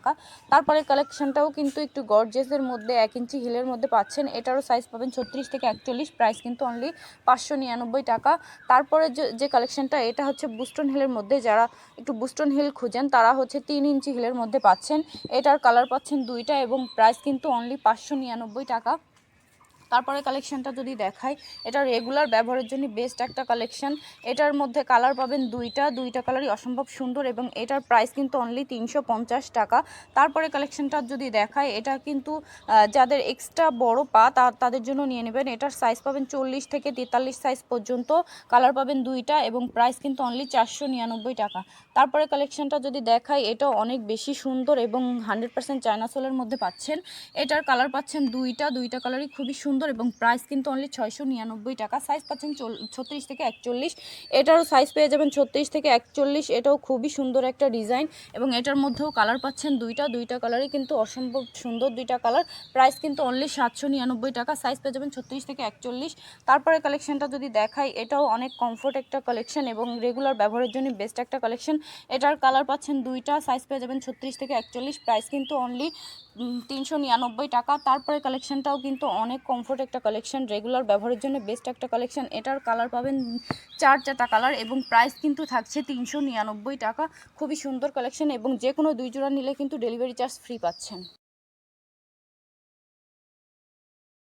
টাকা। তারপরে কালেকশনটাও কিন্তু একটু গর্জিয়াসের মধ্যে 1 ইঞ্চি হিলের মধ্যে পাচ্ছেন। এটারও সাইজ পাবেন 36 থেকে 41, প্রাইস কিন্তু অনলি 599 টাকা। তারপরে যে কালেকশনটা, এটা হচ্ছে বুস্টন হিলের মধ্যে। যারা একটু বুস্টন হিল খুঁজেন তারা হচ্ছে 3 ইঞ্চি হিলের মধ্যে পাচ্ছেন। এটার কালার পাচ্ছেন 2টা এবং প্রাইস কিন্তু অনলি 599 টাকা। তারপরে কালেকশনটা যদি দেখাই, এটা রেগুলার ব্যবহারের জন্য বেস্ট একটা কালেকশন। এটার মধ্যে কালার পাবেন দুইটা কালারই অসম্ভব সুন্দর এবং এটার প্রাইস কিন্তু অনলি 350 টাকা। তারপরে কালেকশনটা যদি দেখাই, এটা কিন্তু যাদের এক্সট্রা বড় পা তাদের জন্য নিয়ে নেবেন। এটার সাইজ পাবেন 40 থেকে 43 সাইজ পর্যন্ত, কালার পাবেন 2টা এবং প্রাইস কিন্তু অনলি 499 টাকা। তারপরে কালেকশনটা যদি দেখাই, এটাও অনেক বেশি সুন্দর এবং 100% চায়না সোলের মধ্যে পাচ্ছেন। এটার কালার পাচ্ছেন দুইটা কালারই খুবই সুন্দর এবং প্রাইস কিন্তু অনলি 699 টাকা। সাইজ পাচ্ছেন 36 থেকে 41। এটারও সাইজ পেয়ে যাবেন 36 থেকে 41। এটাও খুবই সুন্দর একটা ডিজাইন এবং এটার মধ্যেও কালার পাচ্ছেন দুইটা কালারই কিন্তু অসম্ভব সুন্দর দুইটা কালার। প্রাইস কিন্তু অনলি 799 টাকা। সাইজ পেয়ে যাবেন 36 থেকে 41। তারপরে কালেকশনটা যদি দেখাই, এটাও অনেক কমফোর্ট একটা কালেকশন এবং রেগুলার ব্যবহারের জন্য বেস্ট একটা কালেকশন। এটার কালার পাচ্ছেন দুইটা, সাইজ পেয়ে যাবেন 36 থেকে 41, প্রাইস কিন্তু অনলি 399 টাকা। তারপরে কালেকশনটাও কিন্তু অনেক কমফোর্ট একটা কালেকশন, রেগুলার ব্যবহারের জন্য বেস্ট একটা কালেকশন। এটার কালার পাবেন চারটা কালার এবং প্রাইস কিন্তু থাকছে 399 টাকা। খুবই সুন্দর কালেকশন এবং যে কোনো 2 জোড়া নিলে কিন্তু ডেলিভারি চার্জ ফ্রি পাচ্ছেন।